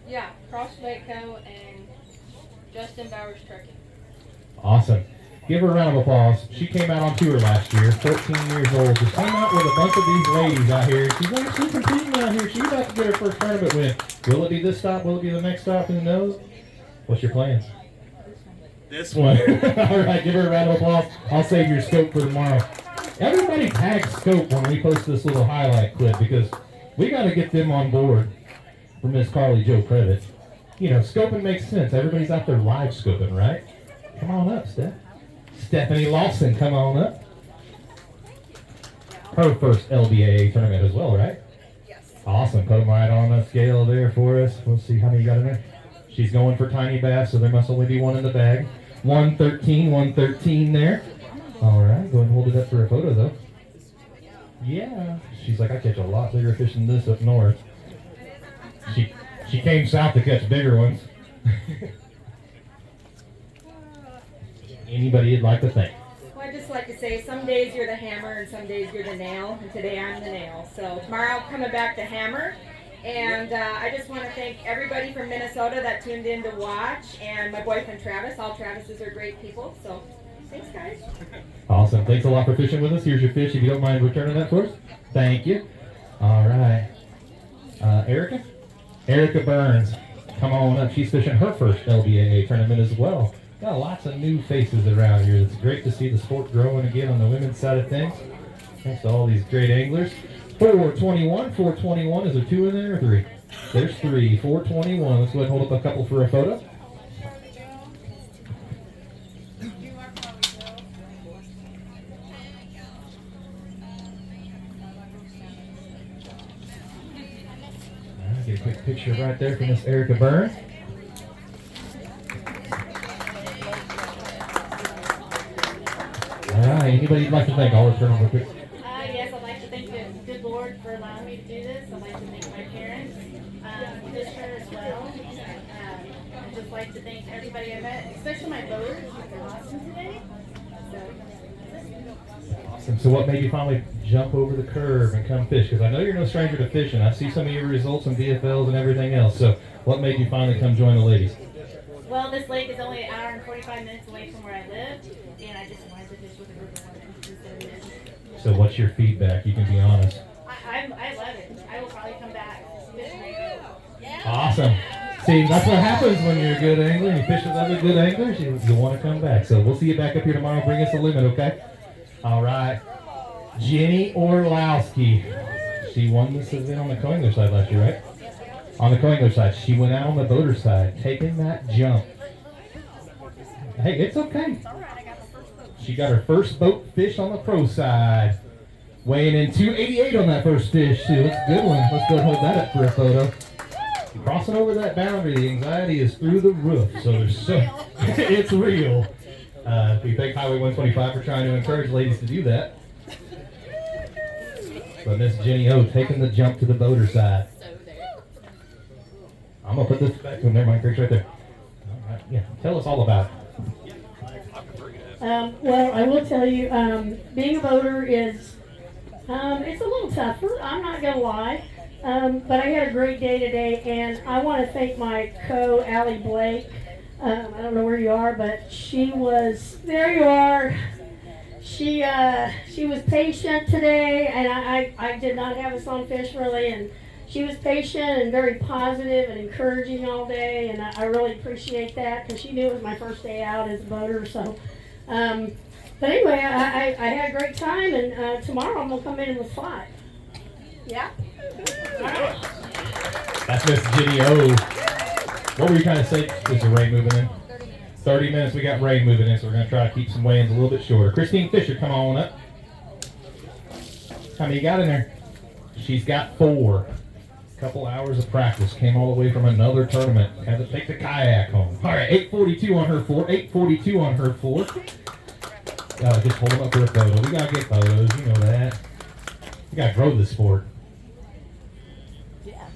S7: Yeah, Crossbait Co. and Justin Bowers Trucking.
S6: Awesome. Give her a round of applause. She came out on tour last year, 14 years old. Just came out with a bunch of these ladies out here. She's actually competing out here. She's about to get her first tournament win. Will it be this stop? Will it be the next stop? Who knows? What's your plans?
S1: This one.
S6: All right, give her a round of applause. I'll save your Scope for tomorrow. Everybody tag Scope when we post this little highlight clip because we got to get them on board for Miss Carly Jo Previtt. You know, scoping makes sense. Everybody's out there live scoping, right? Come on up, Steph. Stephanie Lawson, come on up. Her first LBAA tournament as well, right? Yes. Awesome. Put them right on the scale there for us. We'll see how many you got in there. She's going for tiny bass, so there must only be one in the bag. 113 there. All right, go ahead and hold it up for a photo, though. Yeah. She's like, I catch a lot bigger fish than this up north. She came south to catch bigger ones.
S14: Anybody you'd like to thank?
S7: Well, I'd just
S4: like to say some days you're the hammer and some days you're the nail, and today I'm the nail. So tomorrow I'm coming back to hammer. And I just want to thank everybody from Minnesota that tuned in to watch, and my boyfriend Travis. All Travises are great people, so thanks, guys.
S6: Awesome. Thanks a lot for fishing with us. Here's your fish. If you don't mind returning that for us. Thank you. All right. Erica? Erica Burns. Come on up. She's fishing her first LBAA tournament as well. Got lots of new faces around here. It's great to see the sport growing again on the women's side of things. Thanks to all these great anglers. 421. 421. Is there 2 in there or 3? There's 3. 421. Let's go ahead and hold up a couple for a photo. Get a quick picture right there from Miss Erica Burns. All right, anybody you'd like to thank? I'll return over quick.
S10: Yes, I'd like to thank the good Lord for allowing me to do this. I'd like to thank my parents, sister as well. I'd just like to thank everybody I met, especially my boaters. They're awesome today.
S6: Awesome. So what made you finally jump over the curve and come fish? Because I know you're no stranger to fishing. I see some of your results in VFLs and everything else. So what made you finally come join the ladies?
S10: Well, this lake is only an hour and 45 minutes away from where I live, and I just wanted to fish with a group of women instead of men.
S6: So what's your feedback? You can be honest.
S10: I love it. I will probably come back fishing again.
S6: Awesome. See, that's what happens when you're a good angler and you fish with other good anglers. You want to come back. So we'll see you back up here tomorrow. Bring us a limit, okay? All right. Jenny Orlowski. She won this event on the co-angler side last year, right? On the co-angler side. She went out on the boater side, taking that jump. Hey, it's okay. She got her first boat fish on the pro side. Weighing in 288 on that first fish, too. That's a good one. Let's go and hold that up for a photo. Crossing over that boundary, the anxiety is through the roof. So it's real. We thank Highway 125 for trying to encourage ladies to do that. But Miss Jenny O taking the jump to the boater side. I'm going to put this back to him. There, Mike. Right there. All right. Yeah. Tell us all about it.
S3: Well, I will tell you, being a boater is, it's a little tougher. I'm not going to lie. But I had a great day today, and I want to thank my Allie Blake. I don't know where you are, but she was, there you are. She was patient today, and I did not have us on fish really, and she was patient and very positive and encouraging all day, and I really appreciate that because she knew it was my first day out as a boater. So, but anyway, I had a great time, and tomorrow I'm gonna come in with 5. Yeah.
S6: That's Miss Jenny O. What were you trying to say? Is the rain moving in? 30 minutes. We got rain moving in, so we're going to try to keep some weigh-ins a little bit shorter. Christine Fisher, come on up. How many you got in there? She's got 4. Couple hours of practice. Came all the way from another tournament. Had to take the kayak home. All right, 842 on her 4. 842 on her 4. Just hold them up for a photo. We got to get photos. You know that. We got to grow this sport. Yeah,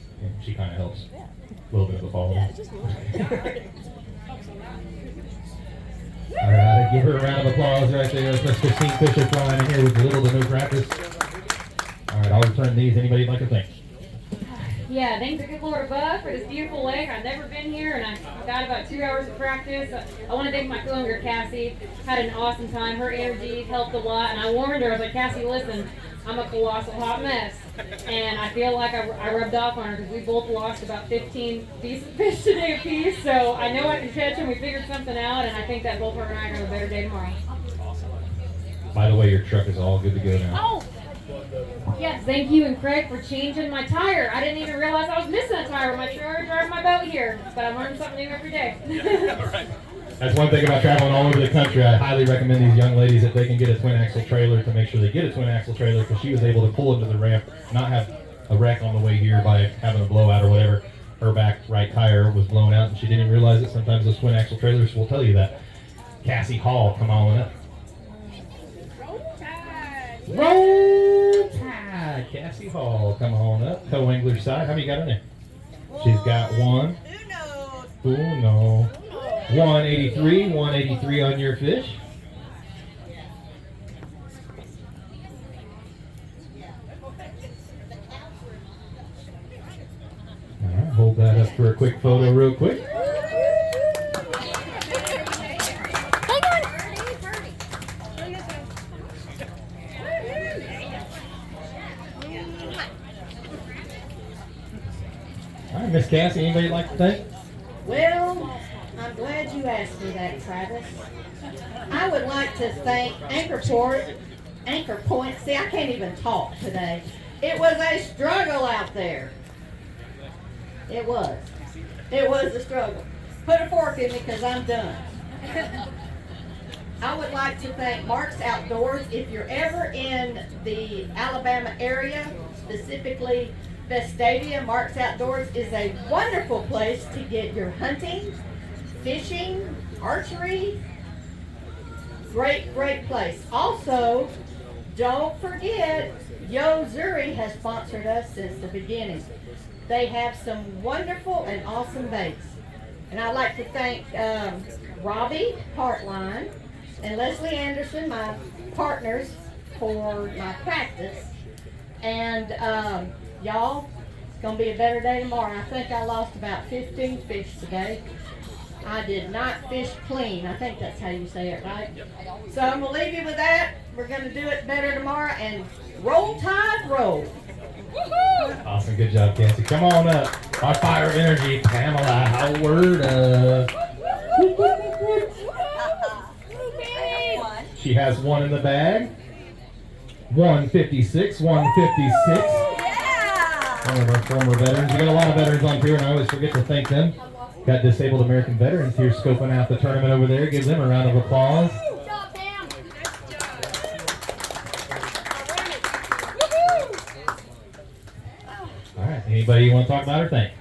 S6: she kind of helps. Yeah. A little bit of a follow. Yeah, just a little bit. All right, give her a round of applause right there. That's Miss Christine Fisher flying in here with little to no practice. All right, I'll return these. Anybody like to thank?
S13: Yeah, thanks to good Lord above for this beautiful lake. I've never been here, and I've got about 2 hours of practice. I want to thank my co-owner, Cassie. Had an awesome time. Her energy helped a lot, and I warned her. I was like, Cassie, listen, I'm a colossal hot mess. And I feel like I rubbed off on her because we both lost about 15 decent fish today apiece. So I know I can catch them. We figured something out, and I think that both her and I are going to have a better day tomorrow.
S6: By the way, your truck is all good to go now.
S13: Oh! Yes, thank you and Craig for changing my tire. I didn't even realize I was missing a tire when I started driving my boat here. But I learned something new every day.
S6: That's one thing about traveling all over the country. I highly recommend these young ladies that they can get a twin axle trailer to make sure they get a twin axle trailer, because she was able to pull into the ramp, not have a wreck on the way here by having a blowout or whatever. Her back right tire was blown out and she didn't realize it. Sometimes those twin axle trailers will tell you that. Cassie Hall, come on up. Roll Tide. Cassie Hall, come on up. Co-angler side. How many got in there? She's got 1. Uno. 183. 183 on your fish. hold that up for a quick photo real quick. All right, Miss Cassie, anybody like to thank?
S3: Well, I'm glad you asked me that, Travis. I would like to thank Anchor Point. See, I can't even talk today. It was a struggle out there. It was. It was a struggle. Put a fork in me because I'm done. I would like to thank Mark's Outdoors. If you're ever in the Alabama area, specifically Vestavia, Mark's Outdoors is a wonderful place to get your hunting, fishing, archery. Great, great place. Also, don't forget, Yo Zuri has sponsored us since the beginning. They have some wonderful and awesome baits. And I'd like to thank Robbie Hartline and Leslie Anderson, my partners for my practice. And y'all, it's going to be a better day tomorrow. I think I lost about 15 fish today. I did not fish clean. I think that's how you say it, right? So I'm going to leave you with that. We're going to do it better tomorrow. And roll tide, roll.
S6: Awesome, good job, Cassie. Come on up. Our fire of energy, Pamela Howard. She has one in the bag. 156, 156. One of our former veterans. We got a lot of veterans on here, and I always forget to thank them. Got Disabled American Veterans here scoping out the tournament over there. Give them a round of applause. All right, anybody you want to talk about or thank?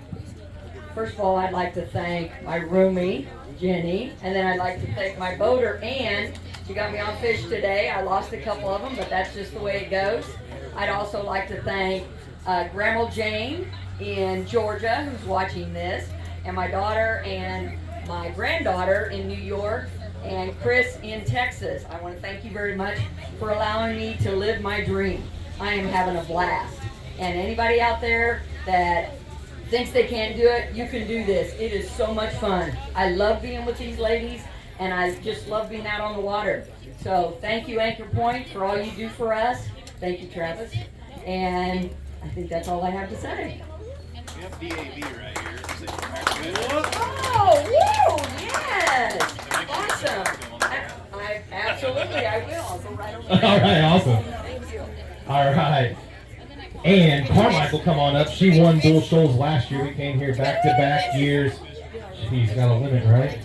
S4: First of all, I'd like to thank my roomie, Jenny, and then I'd like to thank my boater, Ann. She got me on fish today. I lost a couple of them, but that's just the way it goes. I'd also like to thank Grandma Jane in Georgia, who's watching this, and my daughter and my granddaughter in New York, and Chris in Texas. I want to thank you very much for allowing me to live my dream. I am having a blast. And anybody out there that thinks they can't do it, you can do this. It is so much fun. I love being with these ladies, and I just love being out on the water. So thank you, Anchor Point, for all you do for us. Thank you, Travis. And I think that's all I have to say.
S1: We have BAB right here.
S4: Oh, woo! Yes! Awesome. I absolutely, I will. I'll go right over there.
S6: All right, awesome.
S4: Thank you.
S6: All right. And Carmichael, come on up. She won Bull Shoals last year. We came here back-to-back years. She's got a limit, right?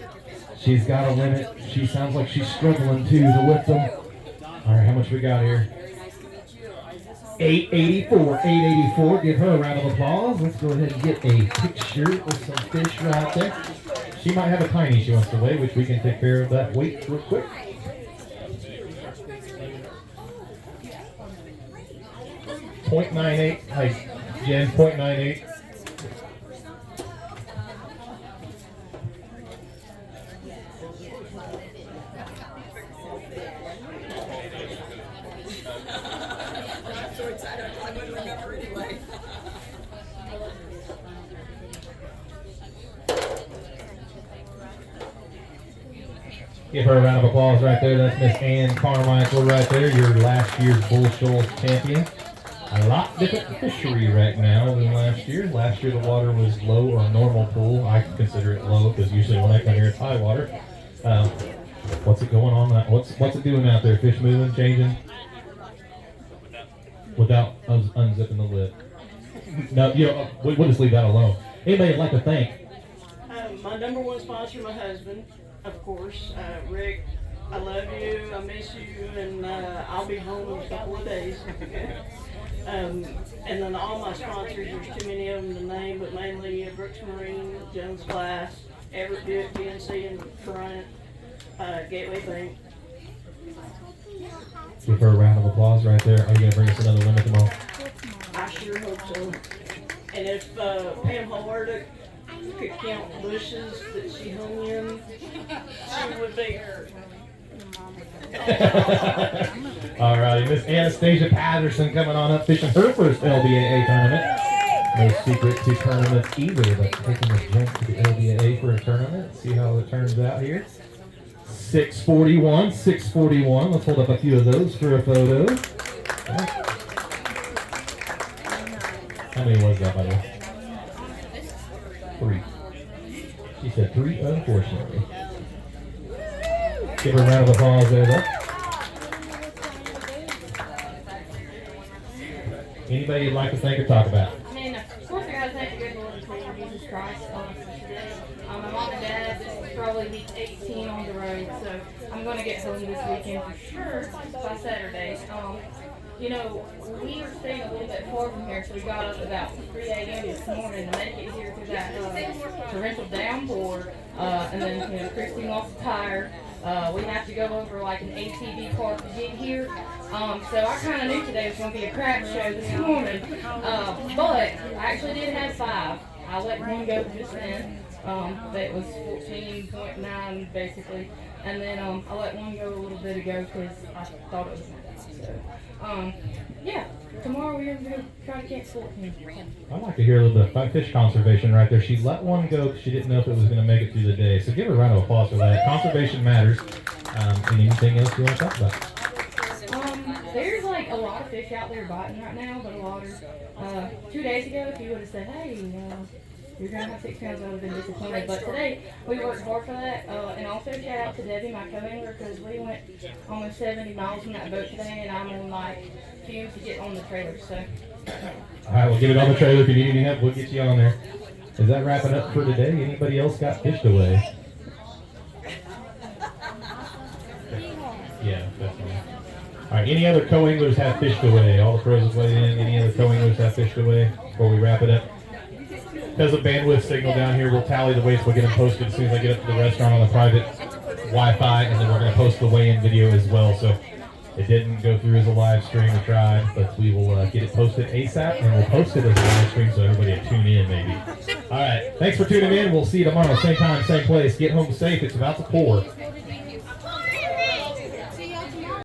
S6: She's got a limit. She sounds like she's struggling, too, to lift them. All right, how much we got here? 884. 884. Give her a round of applause. Let's go ahead and get a picture with some fish right there. She might have a tiny she wants to weigh, which we can take care of that weight real quick. .98. Hi, Jen. .98.
S4: I'm so excited. I wouldn't remember anyway.
S6: Give her a round of applause right there. That's Miss Ann Carmichael right there, your last year's Bull Shoals champion. A lot different fishery right now than last year. Last year the water was low or normal pool. I consider it low because usually when I come here it's high water. What's it going on? What's it doing out there? Fish moving, changing? Without unzipping the lid. No, we'll just leave that alone. Anybody like to thank?
S9: My number one sponsor, my husband, of course. Rick, I love you, I miss you, and I'll be home in a couple of days. And then all my sponsors, there's too many of them to name, but mainly Brooks Marine, Jones Glass, Everett Buick, GNC, and Bryant, Gateway Bank.
S6: Give her a round of applause right there. Are you going to bring us another limit tomorrow?
S9: I sure hope so. And if Pam Howard could count bushes that she hung in, she would be her.
S6: All righty, Miss Anastasia Patterson coming on up fishing her first LBAA tournament. No secret to tournaments either, but taking a jump to the LBAA for a tournament. See how it turns out here. 641, 641. Let's hold up a few of those for a photo. How many was that, by the way? 3. She said 3, unfortunately. Give her a round of applause there, though. Anybody you'd like to thank or talk about?
S7: I mean, of course, I gotta thank the good Lord and Savior Jesus Christ today. My mom and dad, this is probably week 18 on the road, so I'm gonna get home this weekend for sure by Saturday. You know, we were staying a little bit far from here, so we got up about 3 a.m. this morning to make it here through that torrential downpour. And then, you know, Christy lost a tire. We have to go over like an ATV park to get here. So I kind of knew today was going to be a crap show this morning. But I actually did have 5. I let one go just then. That was 14.9 basically. And then I let one go a little bit ago because I thought it was so. Yeah, tomorrow we're going to try to catch 14.
S6: I'd like to hear a little bit about fish conservation right there. She let one go because she didn't know if it was going to make it through the day. So give her a round of applause for that. Conservation matters. Anything else you want to talk about?
S7: There's like a lot of fish out there biting right now, but a lot are. 2 days ago, if you would have said, hey, you're going to have 6 pounds, I would have been disappointed. But today, we worked hard for that. And also shout out to Debbie, my co-angler, because we went almost 70 miles in that boat today, and I'm on like fumes to get on the trailer. So.
S6: All right, we'll get it on the trailer. If you need any help, we'll get you on there. Is that wrapping up for today? Anybody else got fished away? Yeah, definitely. All right, any other co-anglers have fished away? All the pros have weighed in. Any other co-anglers have fished away before we wrap it up? Because of bandwidth signal down here, we'll tally the weights. We'll get them posted as soon as I get up to the restaurant on the private Wi-Fi, and then we're going to post the weigh-in video as well. So it didn't go through as a live stream. We tried, but we will get it posted ASAP, and we'll post it as a live stream so everybody will tune in maybe. All right, thanks for tuning in. We'll see you tomorrow, same time, same place. Get home safe. It's about to pour.